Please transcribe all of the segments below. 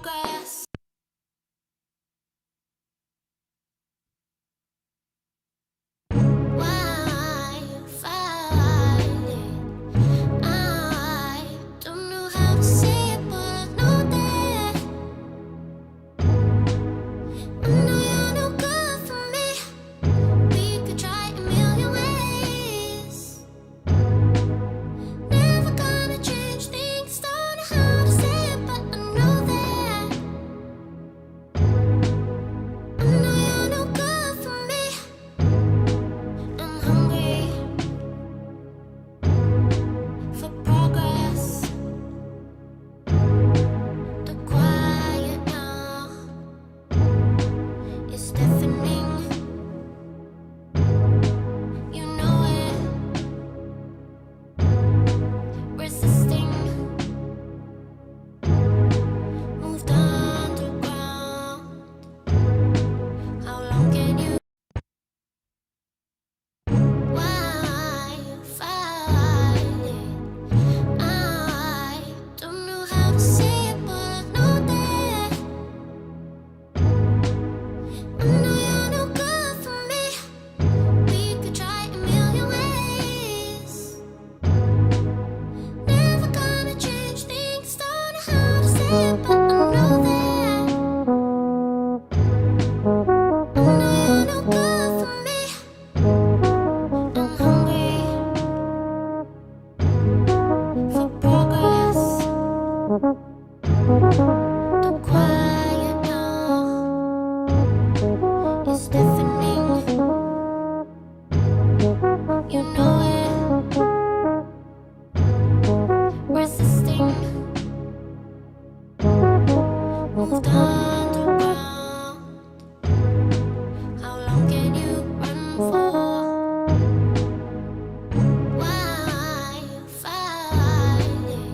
progress. Why fight it? I don't know how to say it, but I know that I know you're no good for me. We could try a million ways. Never gonna change things. Don't know how to say it, but I know that I know you're no good for me. I'm hungry for progress. The quiet now is deafening. You know it. Resisting. Moved underground. How long can you? Why fight it? I don't know how to say it, but I know that I know you're no good for me. We could try a million ways. Never gonna change things. Don't know how to say it, but I know that I know you're no good for me. I'm hungry for progress. The quiet now is deafening. You know it. Resisting. Moved underground. How long can you run for? Why fight it?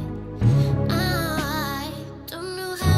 I don't know how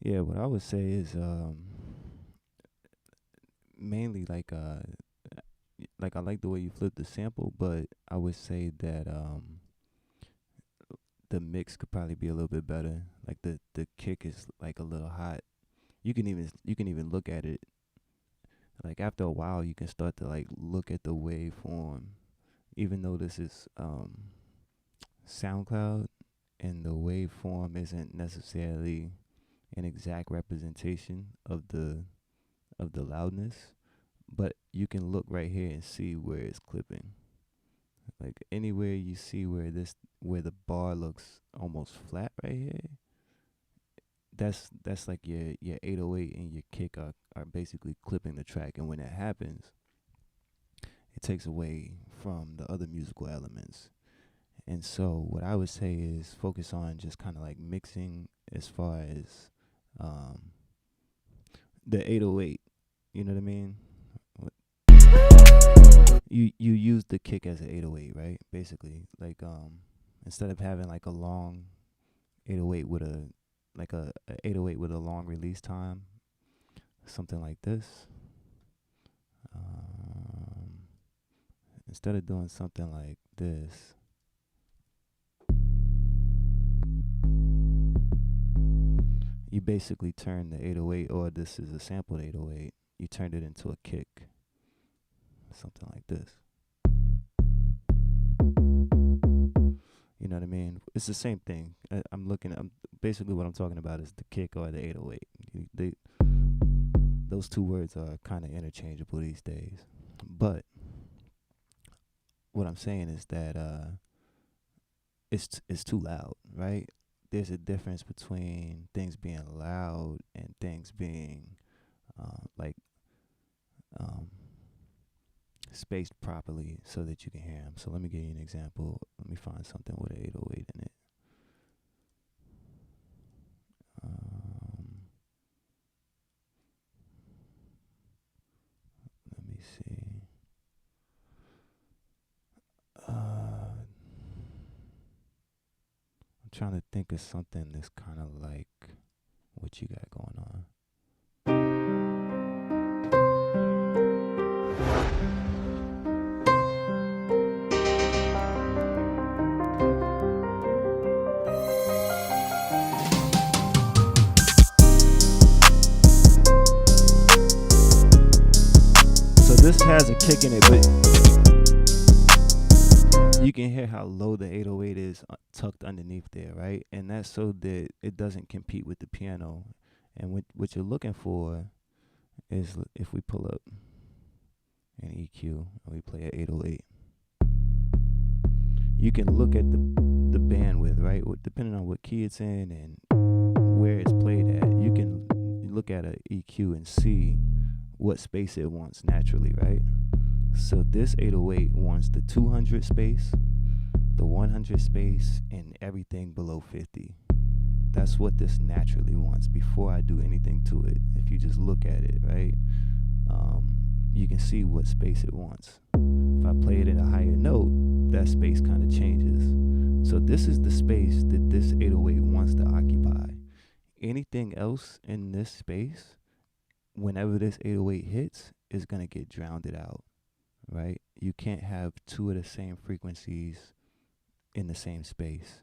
Yeah, what I would say is mainly like I like the way you flip the sample, but I would say that the mix could probably be a little bit better. Like the kick is like a little hot. You can even look at it. Like after a while, you can start to like look at the waveform, even though this is SoundCloud, and the waveform isn't necessarily an exact representation of the loudness, but you can look right here and see where it's clipping. Like anywhere you see where the bar looks almost flat right here, that's like your 808 and your kick are basically clipping the track, and when that happens, it takes away from the other musical elements. And so what I would say is focus on just kind of like mixing as far as um the 808, you know what I mean? You use the kick as an 808, right? Basically, like instead of having like a long 808 with a 808 with a long release time, something like this. Um, Instead of doing something like this, you basically turn the 808, or this is a sampled 808. You turned it into a kick, something like this. You know what I mean? It's the same thing. I'm looking. I'm basically what I'm talking about is the kick or the 808. Those two words are kind of interchangeable these days. But what I'm saying is that it's too loud, right? There's a difference between things being loud and things being like um, spaced properly so that you can hear them. So let me give you an example. Let me find something with an 808 in it. Um, Let me see. I'm trying to think of something that's kind of like what you got going on. So this has a kick in it, but you can hear how low the 808 is tucked underneath there, right? And that's so that it doesn't compete with the piano. And what you're looking for is if we pull up an EQ and we play at 808, you can look at the bandwidth, right? Depending on what key it's in and where it's played at, you can look at a EQ and see what space it wants naturally, right? So this 808 wants the 200 space, the 100 space, and everything below 50. That's what this naturally wants before I do anything to it. If you just look at it, right, you can see what space it wants. If I play it at a higher note, that space kind of changes. So this is the space that this 808 wants to occupy. Anything else in this space, whenever this 808 hits, is going to get drowned out, right? You can't have two of the same frequencies in the same space.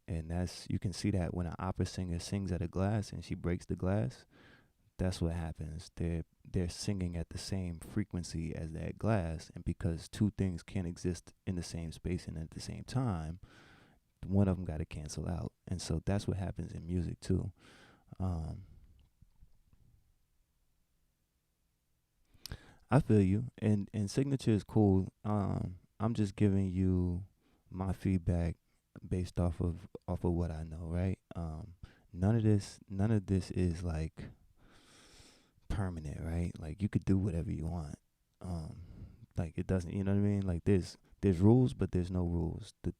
And that's, you can see that when an opera singer sings at a glass and she breaks the glass, that's what happens. They're singing at the same frequency as that glass, and because two things can't exist in the same space and at the same time, one of them got to cancel out. And so that's what happens in music too. Um, I feel you, and signature is cool. I'm just giving you my feedback based off of what I know, right? None of this is like permanent, right? Like you could do whatever you want. Um, like it doesn't, you know what I mean? Like there's rules, but there's no rules. The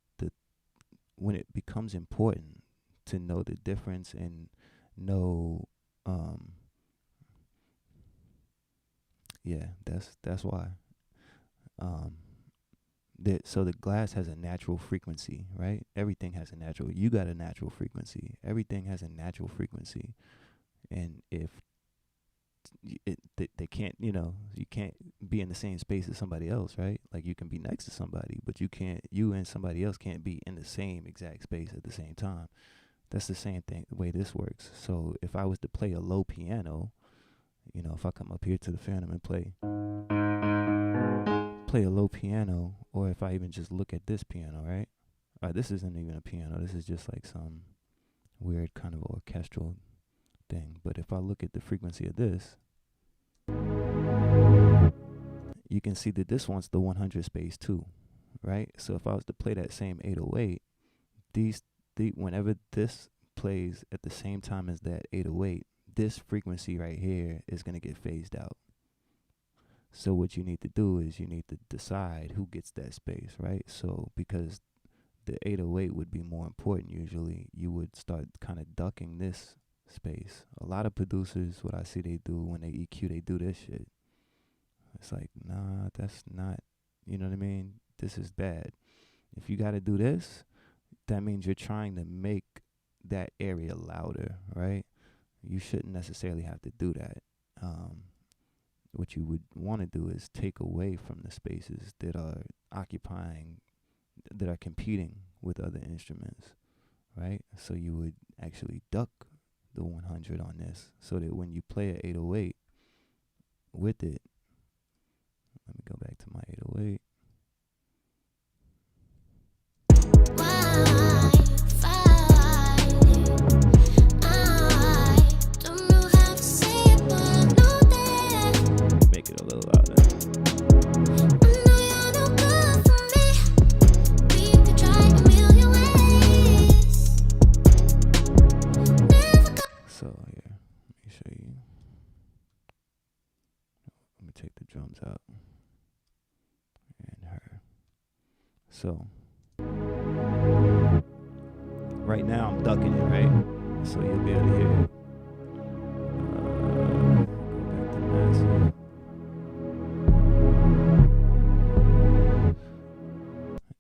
When it becomes important to know the difference and know, um, yeah, that's why. Um, So the glass has a natural frequency, right? Everything has a natural. You got a natural frequency. Everything has a natural frequency, and if they can't, you can't be in the same space as somebody else, right? Like you can be next to somebody, but you and somebody else can't be in the same exact space at the same time. That's the same thing, the way this works. So if I was to play a low piano, if I come up here to the Phantom and play a low piano, or if I even just look at this piano, right? This isn't even a piano. This is just like some weird kind of orchestral thing. But if I look at the frequency of this, you can see that this wants the 100 space too, right? So if I was to play that same 808, whenever this plays at the same time as that 808, this frequency right here is going to get phased out. So what you need to do is you need to decide who gets that space, right? So because the 808 would be more important usually, you would start kind of ducking this space. A lot of producers, what I see they do when they EQ, they do this shit. It's like, nah, that's not, you know what I mean? This is bad. If you got to do this, that means you're trying to make that area louder, right? You shouldn't necessarily have to do that. What you would want to do is take away from the spaces that are competing with other instruments, right? So you would actually duck the 100 on this, so that when you play an 808 with it, let me go back to my 808. Make it a little louder. So here, let me show you. Let me take the drums out and her. So right now I'm ducking it, right? So you'll be able to hear it. Go back to massive.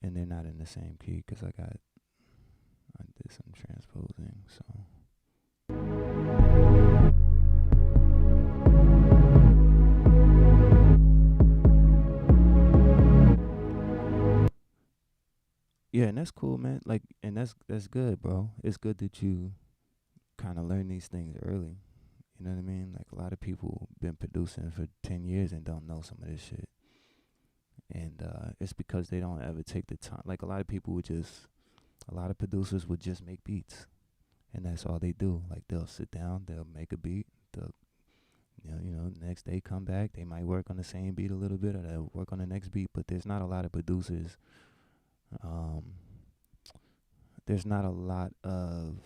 And they're not in the same key because I did some transposing, so. Yeah, and that's cool, man. Like, and that's good, bro. It's good that you kind of learn these things early. You know what I mean? Like, a lot of people been producing for 10 years and don't know some of this shit. And it's because they don't ever take the time. Like, a lot of producers would just make beats. And that's all they do. Like, they'll sit down, they'll make a beat, they'll, next day come back, they might work on the same beat a little bit, or they'll work on the next beat, but there's not a lot of producers. There's not a lot of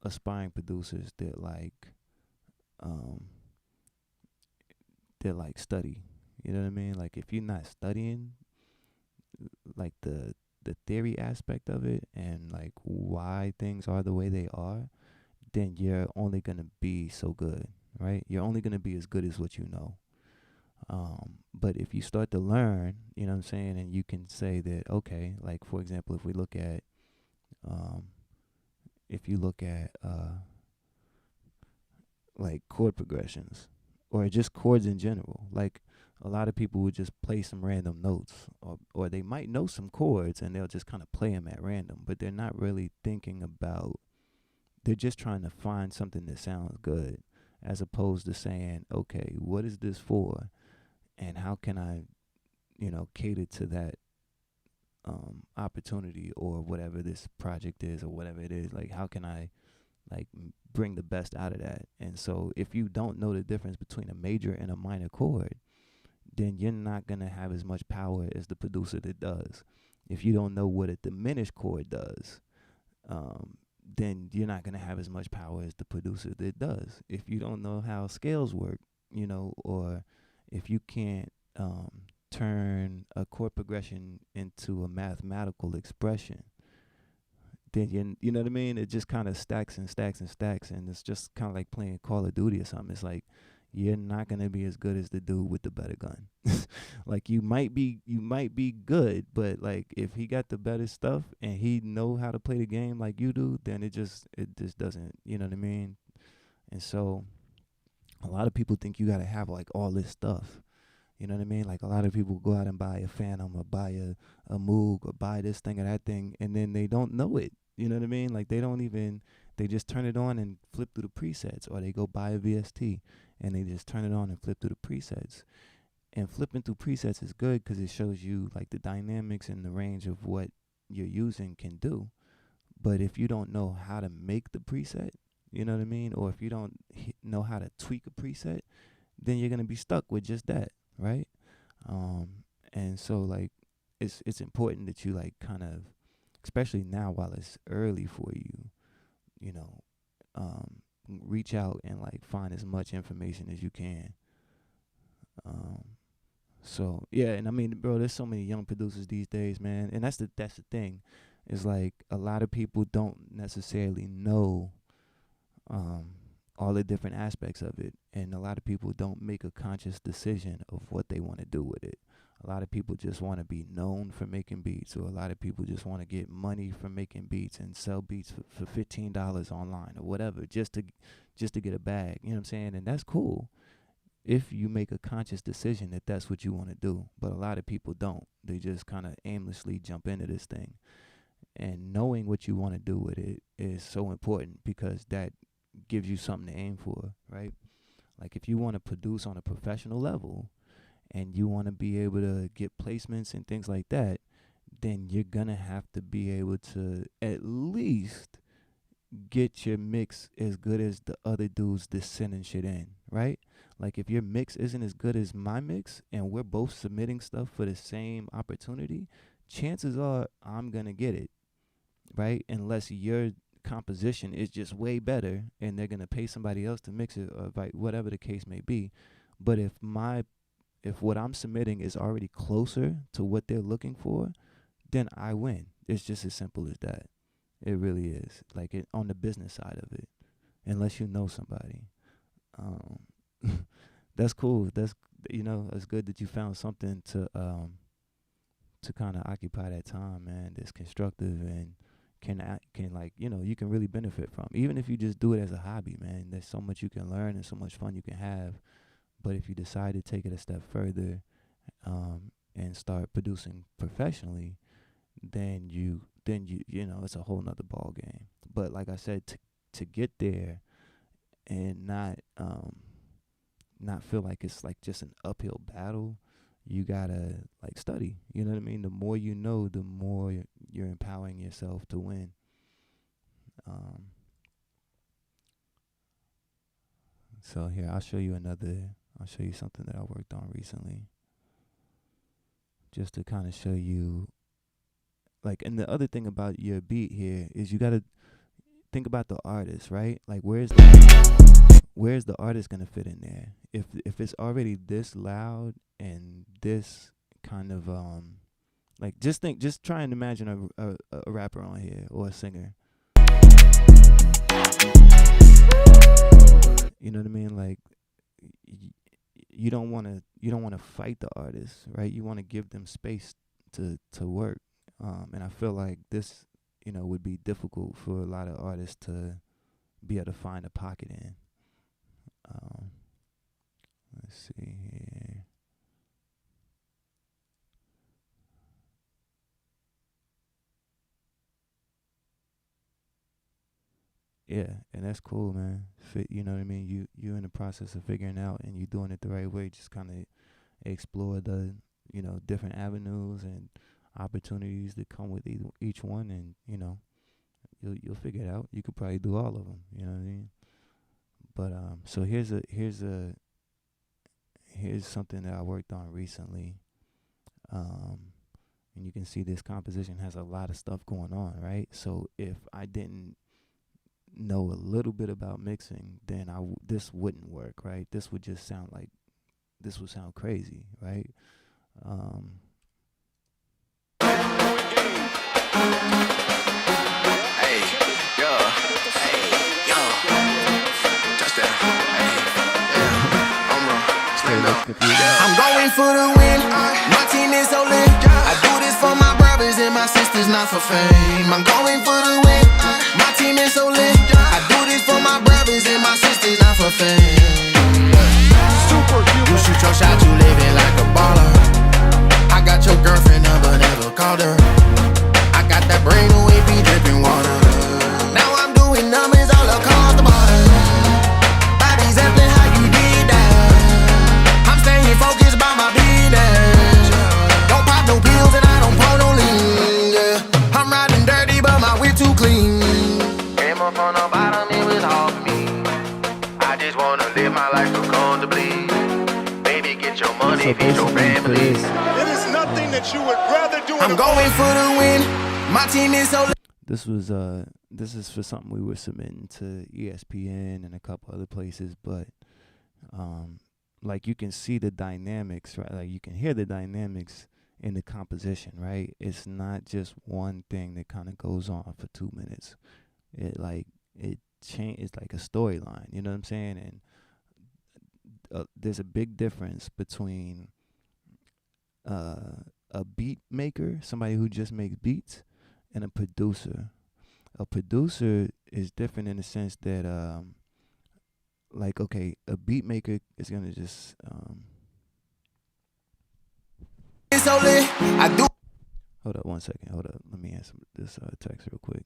aspiring producers that study. You know what I mean? Like, if you're not studying, like the theory aspect of it and like why things are the way they are, then you're only gonna be so good, right? You're only gonna be as good as what you know. But if you start to learn, you know what I'm saying, and you can say that, okay, like for example, if you look at like chord progressions or just chords in general, like a lot of people would just play some random notes, or they might know some chords and they'll just kind of play them at random, but they're not really thinking about, they're just trying to find something that sounds good, as opposed to saying, okay, what is this for? And how can I, cater to that opportunity or whatever this project is or whatever it is? Like, how can I bring the best out of that? And so if you don't know the difference between a major and a minor chord, then you're not going to have as much power as the producer that does. If you don't know what a diminished chord does, then you're not going to have as much power as the producer that does. If you don't know how scales work, or if you can't turn a chord progression into a mathematical expression, then you know what I mean? It just kind of stacks and stacks and stacks, and it's just kind of like playing Call of Duty or something. It's like, you're not gonna be as good as the dude with the better gun. Like you might be good, but like if he got the better stuff and he know how to play the game like you do, then it just doesn't, you know what I mean? And so a lot of people think you gotta have like all this stuff. You know what I mean? Like a lot of people go out and buy a Phantom or buy a Moog or buy this thing or that thing, and then they don't know it. You know what I mean? Like they just turn it on and flip through the presets, or they go buy a VST and they just turn it on and flip through the presets. And flipping through presets is good because it shows you like the dynamics and the range of what you're using can do. But if you don't know how to make the preset, you know what I mean? Or if you don't know how to tweak a preset, then you're going to be stuck with just that, right? And so like it's important that you like kind of, especially now while it's early for you, you know, reach out and like find as much information as you can. So yeah, and I mean, bro, there's so many young producers these days, man, and that's the thing, is like a lot of people don't necessarily know all the different aspects of it, and a lot of people don't make a conscious decision of what they want to do with it. A lot of people just want to be known for making beats, or a lot of people just want to get money from making beats and sell beats for $15 online or whatever, just to get a bag. You know what I'm saying? And that's cool if you make a conscious decision that that's what you want to do. But a lot of people don't. They just kind of aimlessly jump into this thing. And knowing what you want to do with it is so important, because that gives you something to aim for, right? Like if you want to produce on a professional level and you want to be able to get placements and things like that, then you're going to have to be able to at least get your mix as good as the other dudes that's sending shit in, right? Like if your mix isn't as good as my mix and we're both submitting stuff for the same opportunity, chances are I'm going to get it, right? Unless your composition is just way better and they're going to pay somebody else to mix it, or like whatever the case may be. But if what I'm submitting is already closer to what they're looking for, then I win. It's just as simple as that. It really is. Like on the business side of it, unless you know somebody. That's cool. That's, you know, it's good that you found something to kind of occupy that time, man. That's constructive and can like, you know, you can really benefit from. Even if you just do it as a hobby, man. There's so much you can learn and so much fun you can have. But if you decide to take it a step further, and start producing professionally, then you know, it's a whole nother ball game. But like I said, to get there and not feel like it's like just an uphill battle, you gotta like study. You know what I mean? The more you know, the more you're empowering yourself to win. So here, I'll show you something that I worked on recently, just to kind of show you, like, and the other thing about your beat here is you gotta think about the artist, right? Like, where's the artist gonna fit in there? If it's already this loud and this kind of like, just try and imagine a rapper on here or a singer. You know what I mean? Like, you don't want to fight the artist, right? You want to give them space to work. And I feel like this, you know, would be difficult for a lot of artists to be able to find a pocket in. Let's see here. Yeah, and that's cool, man. You know what I mean? You in the process of figuring out, and you doing it the right way. Just kind of explore the, you know, different avenues and opportunities that come with each one, and you know, you'll figure it out. You could probably do all of them. You know what I mean? But so here's something that I worked on recently. And you can see this composition has a lot of stuff going on, right? So if I didn't know a little bit about mixing, then this wouldn't work, right? This would sound crazy, right? Hey, yo, touchdown, hey, yeah. I'm going for the win. My team is so lit. I do this for my brothers and my sisters, not for fame. I'm going for the win. My team is so lit. I do this for my brothers and my sisters, not for fame. You shoot your shot, you living like a baller. I got your girlfriend number, never called her. I got that brain away, be dripping water. Now I'm doing numbers all across the border. Bodies empty, how you did that? I'm staying focused by my business. Don't pop no pills and I don't pour no lean. Yeah. I'm riding dirty, but my whip too clean. Came up on the bottom, it was hard for me. I just wanna live my life so comfortably. Baby, get your money, feed your family. It is nothing that you would rather do. I'm going for the win. My team is so. This is for something we were submitting to ESPN and a couple other places, but like you can see the dynamics, right? Like you can hear the dynamics in the composition, right? It's not just one thing that kind of goes on for 2 minutes. It's like a storyline, you know what I'm saying? And there's a big difference between a beat maker, somebody who just makes beats, and a producer. A producer is different in the sense that like, okay, a beat maker is gonna just So lit, I do. hold up 1 second, hold up, let me answer this text real quick.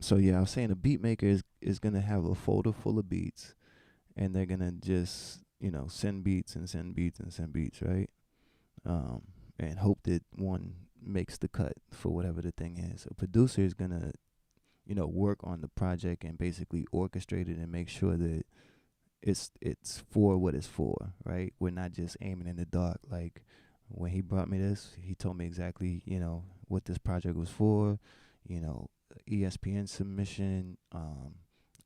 So yeah, I was saying a beat maker is gonna have a folder full of beats, and they're gonna just, you know, send beats and send beats and send beats, right? And hope that one makes the cut for whatever the thing is. A producer is gonna, you know, work on the project and basically orchestrate it and make sure that it's for what it's for, right? We're not just aiming in the dark. Like when he brought me this, he told me exactly, you know, what this project was for, you know, ESPN submission,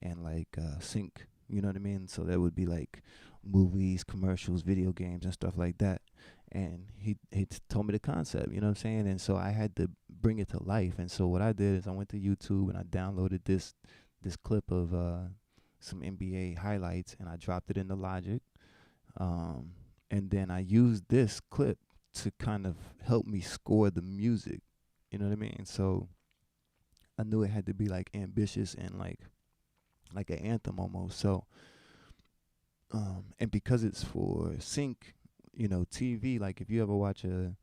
and like sync, you know what I mean? So that would be like movies, commercials, video games, and stuff like that. And he told me the concept, you know what I'm saying? And so I had to bring it to life. And so what I did is I went to YouTube and I downloaded this clip of some NBA highlights, and I dropped it into Logic. And then I used this clip to kind of help me score the music, you know what I mean? So I knew it had to be like ambitious and like an anthem almost. So and because it's for sync, you know, TV, like if you ever watch you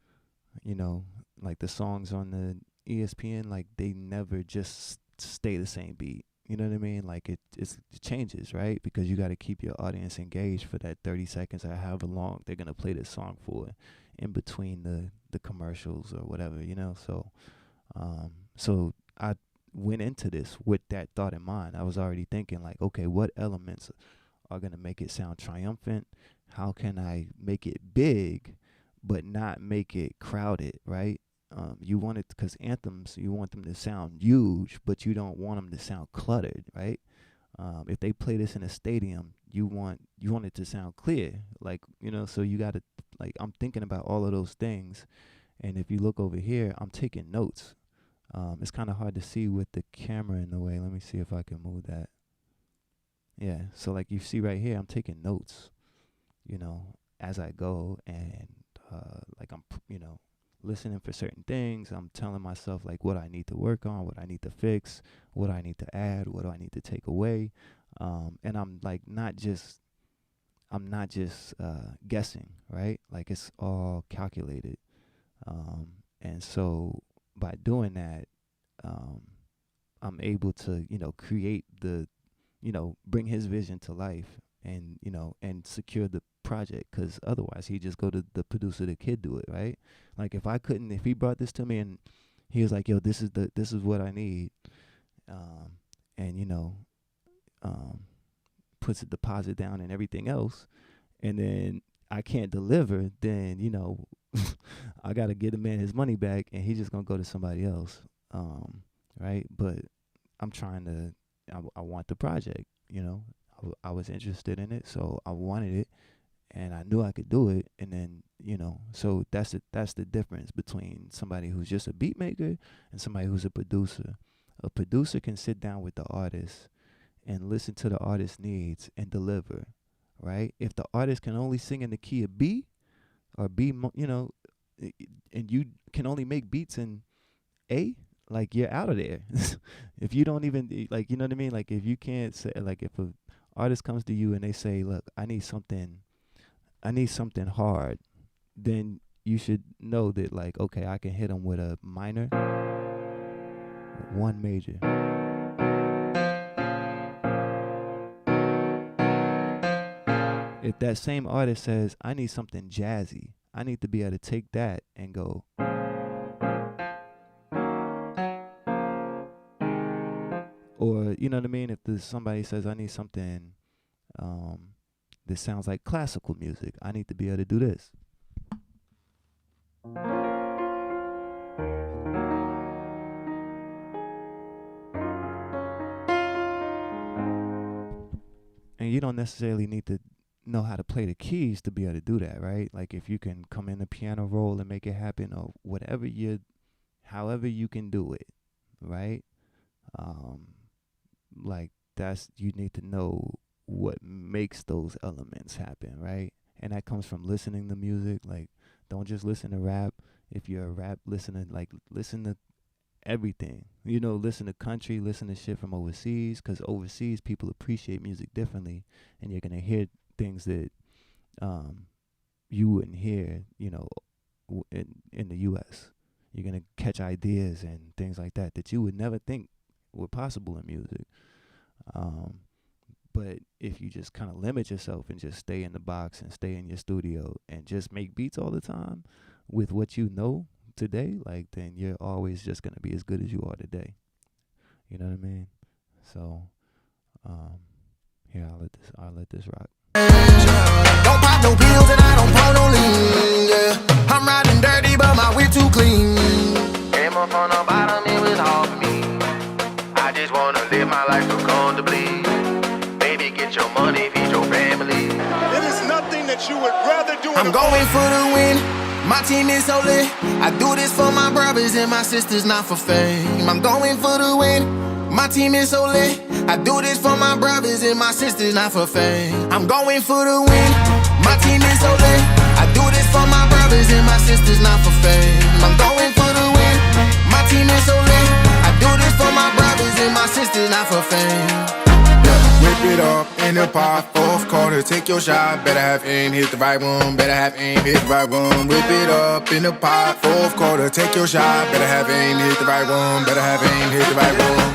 know, like the songs on the ESPN, like they never just stay the same beat. You know what I mean? Like it changes, right? Because you got to keep your audience engaged for that 30 seconds or however long they're gonna play this song for, in between the commercials or whatever, you know. So I went into this with that thought in mind. I was already thinking like, okay, what elements are going to make it sound triumphant? How can I make it big but not make it crowded, right? You want it, because anthems, you want them to sound huge, but you don't want them to sound cluttered, right? If they play this in a stadium, you want it to sound clear, like, you know. So you got to, like, I'm thinking about all of those things. And if you look over here, I'm taking notes. It's kind of hard to see with the camera in the way. Let me see if I can move that. Yeah, so like you see right here, I'm taking notes, you know, as I go, and like I'm, you know, listening for certain things. I'm telling myself like what I need to work on, what I need to fix, what I need to add, what do I need to take away. And I'm like not just guessing, right? Like it's all calculated. And so by doing that, I'm able to, create bring his vision to life, and and secure the project, because otherwise he just go to the producer, the kid do it, right? Like if he brought this to me and he was like, yo, this is what I need, and puts a deposit down and everything else, and then I can't deliver, then I gotta get the man his money back, and he's just gonna go to somebody else, right? But I'm trying to, I want the project, I was interested in it, so I wanted it, and I knew I could do it, and then so that's the difference between somebody who's just a beat maker and somebody who's a producer. A producer can sit down with the artist and listen to the artist's needs and deliver, right? If the artist can only sing in the key of B, or and you can only make beats in A, like, you're out of there. If you don't even, like, you know what I mean? Like, if you can't say, like, if a artist comes to you and they say, look, I need something hard, then you should know that, like, okay, I can hit them with a minor, one major. If that same artist says, I need something jazzy, I need to be able to take that and go, or, you know what I mean? If somebody says, I need something that sounds like classical music, I need to be able to do this. And you don't necessarily need to know how to play the keys to be able to do that, right? Like, if you can come in the piano roll and make it happen, or whatever however you can do it, right? Like, you need to know what makes those elements happen, right? And that comes from listening to music. Like, don't just listen to rap. If you're a rap listener, like, listen to everything. Listen to country, listen to shit from overseas, because overseas people appreciate music differently, and you're gonna hear things that you wouldn't hear, in the U.S. You're gonna catch ideas and things like that you would never think were possible in music. But if you just kind of limit yourself and just stay in the box and stay in your studio and just make beats all the time with what you know today, like, then you're always just gonna be as good as you are today. You know what I mean? So, here, I'll let this rock. Don't pop no pills and I don't pour no lean, yeah. I'm riding dirty, but my whip too clean. Came up on the bottom, it was hard for me. I just wanna live my life so comfortably. Baby, get your money, feed your family. It is nothing that you would rather do. I'm going for the win. My team is so lit. I do this for my brothers and my sisters, not for fame. I'm going for the win. My team is so lit. I do this for my brothers and my sisters, not for fame. I'm going for the win. My team is so lit. I do this for my brothers and my sisters, not for fame. I'm going for the win. My team is so lit. I do this for my brothers and my sisters, not for fame. Whip it up in the pot, fourth quarter, take your shot. Better have aim, hit the right one. Better have aim, hit the right one. Whip it up in the pot, fourth quarter, take your shot. Better have aim, hit the right one. Better have aim, hit the right one.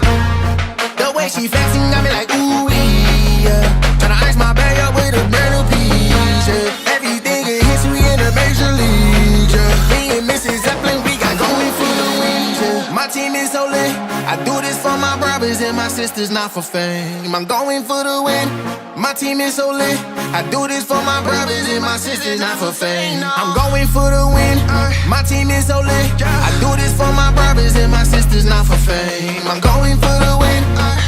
The way she flexing got me like ooh-wee, yeah. Tryna ice my bag up with a brand new piece, yeah. Everything in history in the major league, yeah. Me and Mrs. Zeppelin, we got going for the wins, yeah. My team is so lit. I do this for my brothers and my sisters, not for fame. I'm going for the win. My team is so lit. I do this for my brothers and my sisters, not for fame. I'm going for the win. My team is so lit. I do this for my brothers and my sisters, not for fame. I'm going for the win.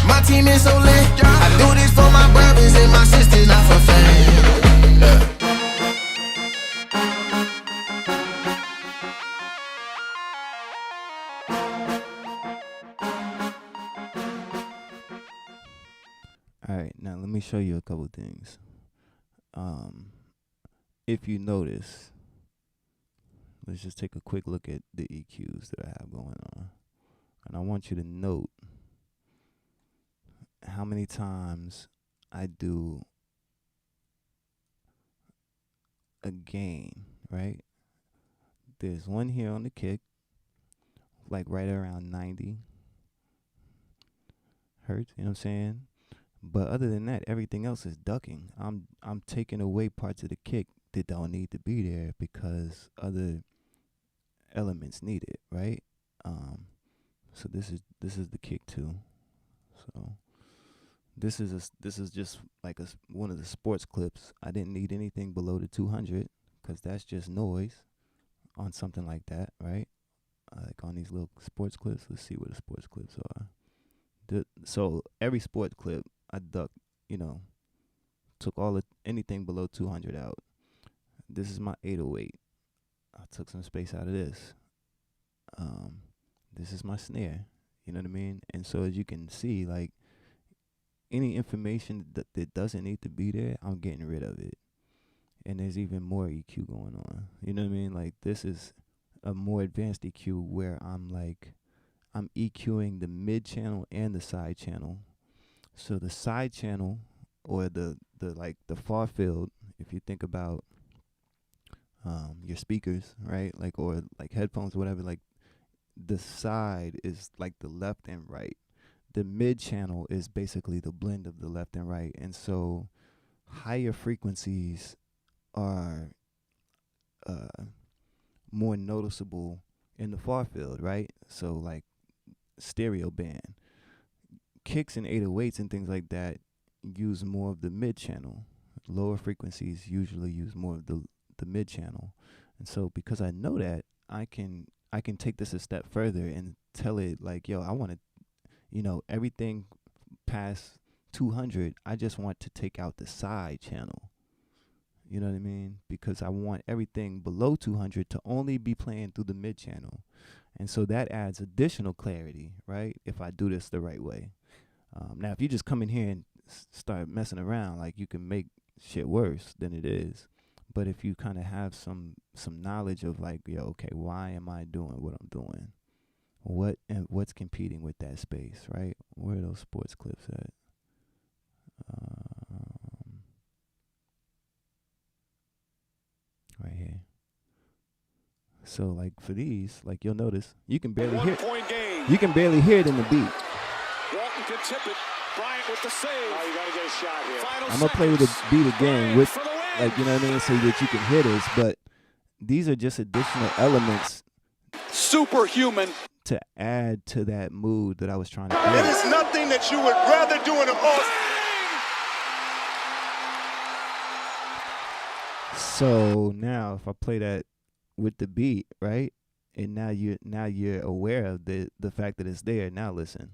My team is so lit. I do this for my brothers and my sisters, not for fame. All right, now let me show you a couple things. If you notice, let's just take a quick look at the EQs that I have going on. And I want you to note how many times I do a gain, right? There's one here on the kick, like right around 90. hertz. You know what I'm saying? But other than that, everything else is ducking. I'm taking away parts of the kick that don't need to be there because other elements need it, right? So this is the kick too. So this is just like one of the sports clips. I didn't need anything below the 200 because that's just noise on something like that, right? Like on these little sports clips. Let's see what the sports clips are. So every sports clip, I ducked, took anything below 200 out. This is my 808. I took some space out of this. This is my snare. You know what I mean? And so as you can see, like any information that doesn't need to be there, I'm getting rid of it. And there's even more EQ going on. You know what I mean? Like this is a more advanced EQ where I'm EQing the mid channel and the side channel. So the side channel or the far field, if you think about your speakers, right? Like or like headphones or whatever, like the side is like the left and right. The mid channel is basically the blend of the left and right. And so higher frequencies are more noticeable in the far field, right? So like stereo band. Kicks and 808s and things like that use more of the mid channel. Lower frequencies usually use more of the mid channel. And so because I know that, I can take this a step further and tell it like, yo, I want to, everything past 200, I just want to take out the side channel. You know what I mean? Because I want everything below 200 to only be playing through the mid channel. And so that adds additional clarity, right? If I do this the right way. Now, if you just come in here and start messing around, like you can make shit worse than it is. But if you kind of have some knowledge of like, yo, okay, why am I doing what I'm doing? What's competing with that space, right? Where are those sports clips at? Right here. So like for these, like you'll notice, you can barely hear. You can barely hear it in the beat. Walton can tip it. Bryant with the save. Oh, you gotta get a shot here. I'm gonna play the beat again with, like, you know what I mean, so that you can hear this. But these are just additional elements. Superhuman. To add to that mood that I was trying to It create. is nothing that you would rather do in an off. So now, if I play that with the beat, right, and now you're aware of the fact that it's there. Now listen.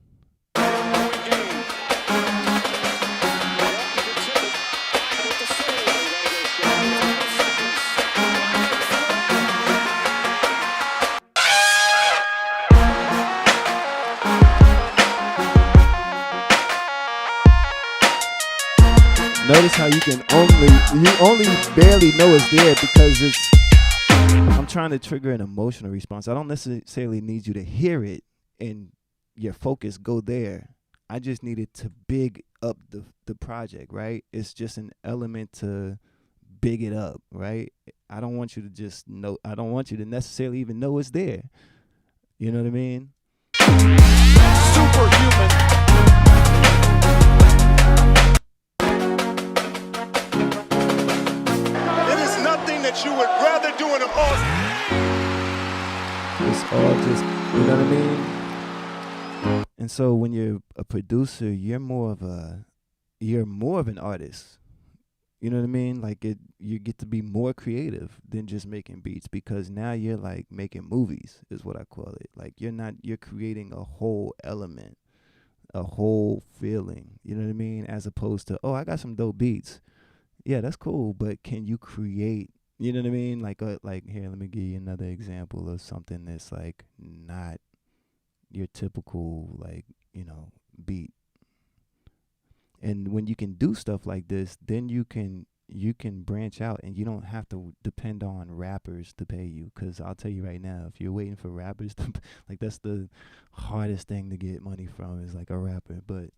Notice how you only barely know it's there because I'm trying to trigger an emotional response. I don't necessarily need you to hear it and your focus go there. I just needed to big up the project, right? It's just an element to big it up, right? I don't want you to just know. I don't want you to necessarily even know it's there. You know what I mean? Superhuman. That you would rather do in an off. It's all just, you know what I mean? And so when you're a producer, you're more of an artist. You know what I mean? Like you get to be more creative than just making beats because now you're like making movies is what I call it. Like you're creating a whole element, a whole feeling. You know what I mean? As opposed to, oh, I got some dope beats. Yeah, that's cool, but can you create? You know what I mean? Like here, let me give you another example of something that's like not your typical beat. And when you can do stuff like this, then you can branch out and you don't have to depend on rappers to pay you. Because I'll tell you right now, if you're waiting for rappers to like, that's the hardest thing to get money from is like a rapper. But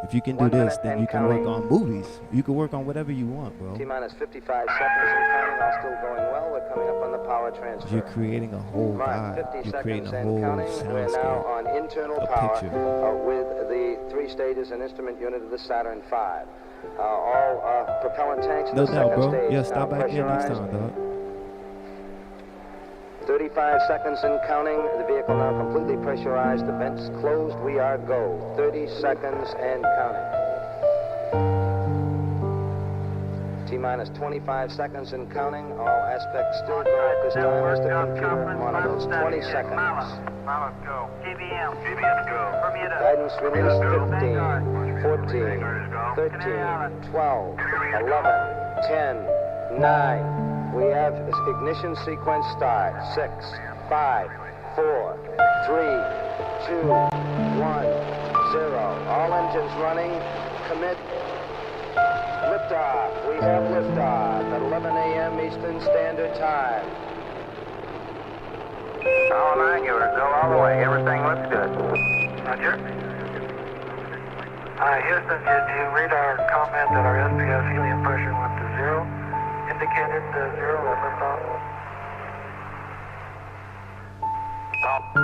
If you can do 1 this, minute then and you can work counting. on movies. You can work on whatever you want, bro. T-minus 55 seconds and counting, all still going well. We're coming up on the power transfer. You're creating a whole Mark, vibe. 50 You're creating seconds a and whole counting. We're now soundscape. on internal A power picture. with the 3 stages and instrument unit of the Saturn V. All propellant tanks in No the doubt, second bro. stage Yeah, now stop back in next pressurized. time, dog. 35 seconds and counting. The vehicle now completely pressurized. The vents closed. We are go. 30 seconds and counting. T-minus 25 seconds and counting. All aspects still go at this time as the computer monitors. 20 seconds. Miles go. GBM. GBM go. Bermuda. Guidance release 15, 14, 13, 12, 11, 10, 9. We have ignition sequence start. 6, 5, 4, 3, 2, 1, 0. All engines running. Commit. Liftoff. We have liftoff at 11 a.m. Eastern Standard Time. All 9, you are go all the way. Everything looks good. Roger. Houston, did you read our comment that our SPS helium pressure went to 0? Indicated 0 at liftoff?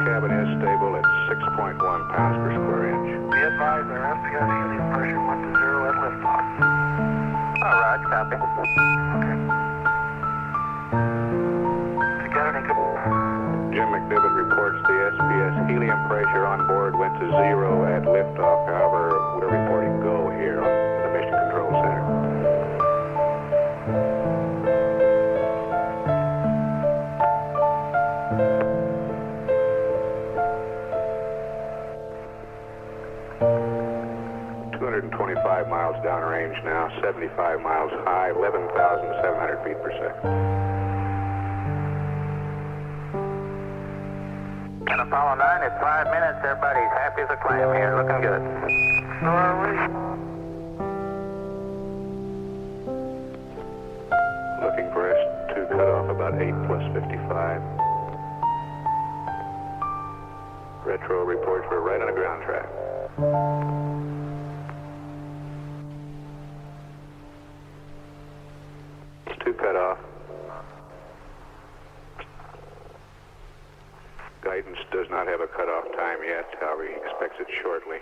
Cabin is stable at 6.1 pounds per square inch. Be advised our SPS helium pressure went to 0 at liftoff. All right, copy. Okay. You got any good... Jim McNiven reports the SPS helium pressure on board went to 0 at liftoff. However, we're reporting go here on the Mission Control Center. ...225 miles downrange now, 75 miles high, 11,700 feet per second. And Apollo 9, it's 5 minutes. Everybody's happy as a clam here. Looking good. So are we. Looking for S2 cutoff about 8 plus 55. Retro reports we're right on a ground track. S2 cutoff. Guidance does not have a cutoff time yet, however he expects it shortly.